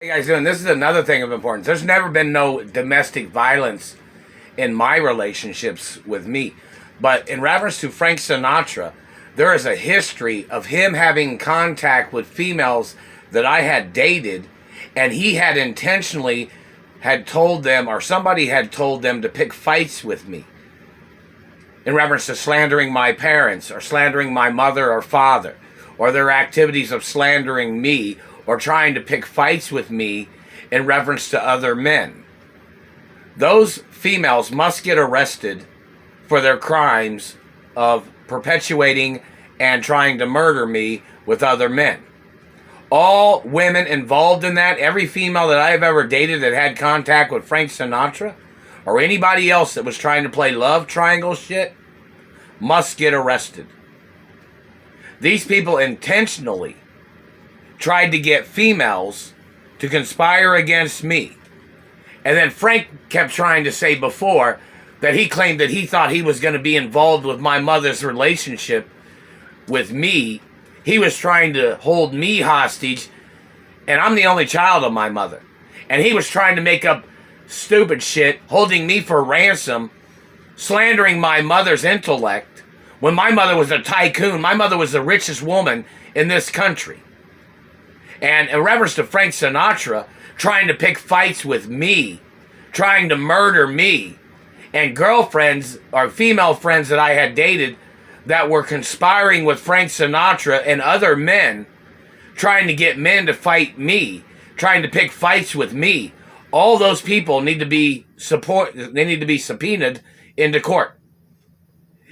Hey guys doing? This is another thing of importance. There's never been no domestic violence in my relationships with me. But in reference to Frank Sinatra, there is a history of him having contact with females that I had dated, and he had intentionally had told them, or somebody had told them, to pick fights with me in reference to slandering my parents or slandering my mother or father, or their activities of slandering me or trying to pick fights with me in reference to other men. Those females must get arrested for their crimes of perpetuating and trying to murder me with other men. All women involved in that, every female that I have ever dated that had contact with Frank Sinatra, or anybody else that was trying to play love triangle shit, must get arrested. These people intentionally tried to get females to conspire against me. And then Frank kept trying to say before that he claimed that he thought he was going to be involved with my mother's relationship with me. He was trying to hold me hostage, and I'm the only child of my mother. And he was trying to make up stupid shit, holding me for ransom, slandering my mother's intellect, when my mother was a tycoon. My mother was the richest woman in this country. And in reference to Frank Sinatra trying to pick fights with me, trying to murder me, and girlfriends or female friends that I had dated that were conspiring with Frank Sinatra and other men, trying to get men to fight me, trying to pick fights with me, all those people need to be subpoenaed into court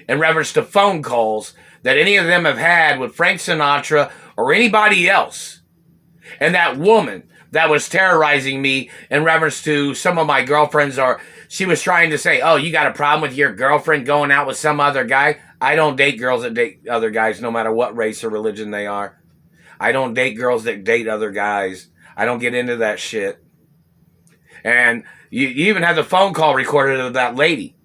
in reference to phone calls that any of them have had with Frank Sinatra or anybody else. And that woman that was terrorizing me in reference to some of my girlfriends, or she was trying to say, oh, you got a problem with your girlfriend going out with some other guy? I don't date girls that date other guys, no matter what race or religion they are. I don't date girls that date other guys. I don't get into that shit. And you even had the phone call recorded of that lady.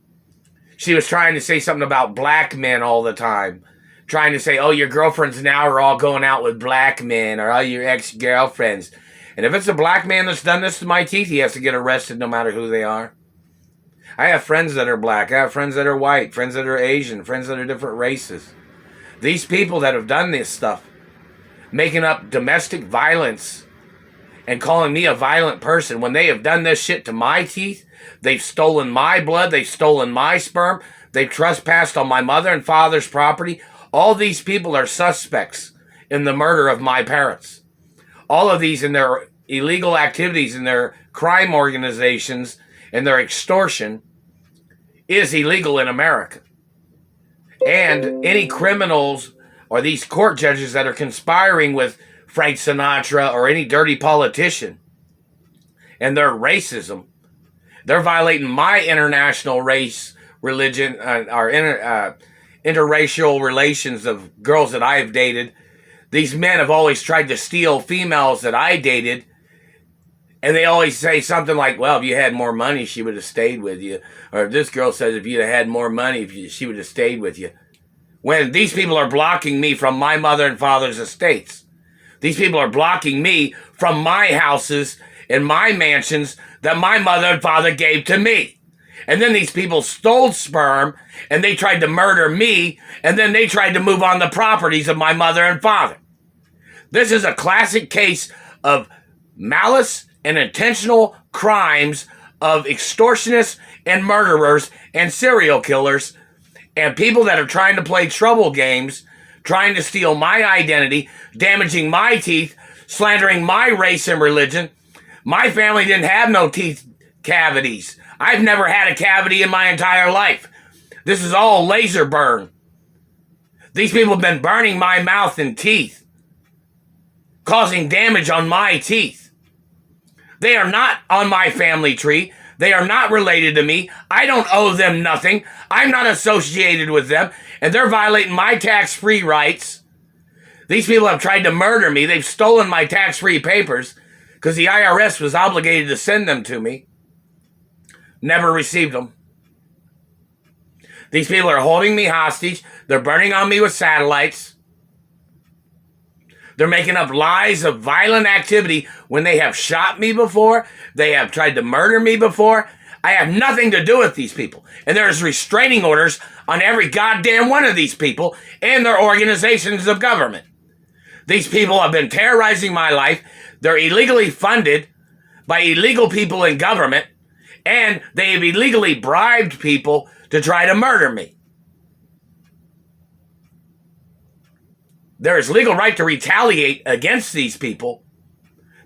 She was trying to say something about black men all the time. Trying to say, oh, your girlfriends now are all going out with black men, or all your ex-girlfriends. And if it's a black man that's done this to my teeth, he has to get arrested no matter who they are. I have friends that are black. I have friends that are white, friends that are Asian, friends that are different races. These people that have done this stuff, making up domestic violence and calling me a violent person, when they have done this shit to my teeth, they've stolen my blood, they've stolen my sperm, they've trespassed on my mother and father's property. All these people are suspects in the murder of my parents. All of these in their illegal activities, in their crime organizations, and their extortion is illegal in America. And any criminals or these court judges that are conspiring with Frank Sinatra or any dirty politician and their racism, they're violating my international race, religion, interracial relations of girls that I have dated. These men have always tried to steal females that I dated, and they always say something like, well, if you had more money, she would have stayed with you. Or this girl says, if you'd have had more money, she would have stayed with you. When these people are blocking me from my mother and father's estates. These people are blocking me from my houses and my mansions that my mother and father gave to me. And then these people stole sperm, and they tried to murder me, and then they tried to move on the properties of my mother and father. This is a classic case of malice and intentional crimes of extortionists and murderers and serial killers and people that are trying to play trouble games, trying to steal my identity, damaging my teeth, slandering my race and religion. My family didn't have no teeth cavities. I've never had a cavity in my entire life. This is all laser burn. These people have been burning my mouth and teeth, causing damage on my teeth. They are not on my family tree. They are not related to me. I don't owe them nothing. I'm not associated with them, and they're violating my tax-free rights. These people have tried to murder me. They've stolen my tax-free papers because the IRS was obligated to send them to me. Never received them. These people are holding me hostage. They're burning on me with satellites. They're making up lies of violent activity when they have shot me before. They have tried to murder me before. I have nothing to do with these people. And there's restraining orders on every goddamn one of these people and their organizations of government. These people have been terrorizing my life. They're illegally funded by illegal people in government, and they have illegally bribed people to try to murder me. There is legal right to retaliate against these people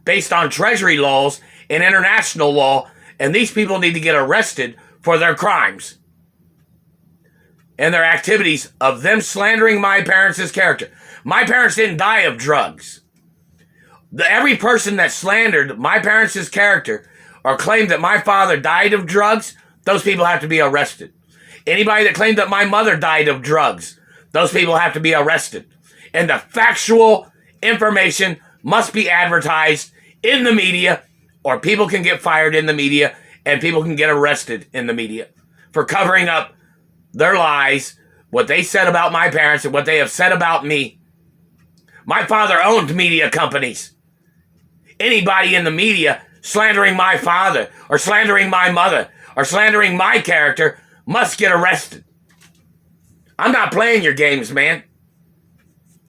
based on Treasury laws and international law, and these people need to get arrested for their crimes and their activities of them slandering my parents' character. My parents didn't die of drugs. Every person that slandered my parents' character or claimed that my father died of drugs, those people have to be arrested. Anybody that claimed that my mother died of drugs, those people have to be arrested. And the factual information must be advertised in the media, or people can get fired in the media and people can get arrested in the media for covering up their lies, what they said about my parents and what they have said about me. My father owned media companies. Anybody in the media slandering my father or slandering my mother or slandering my character must get arrested. I'm not playing your games, man.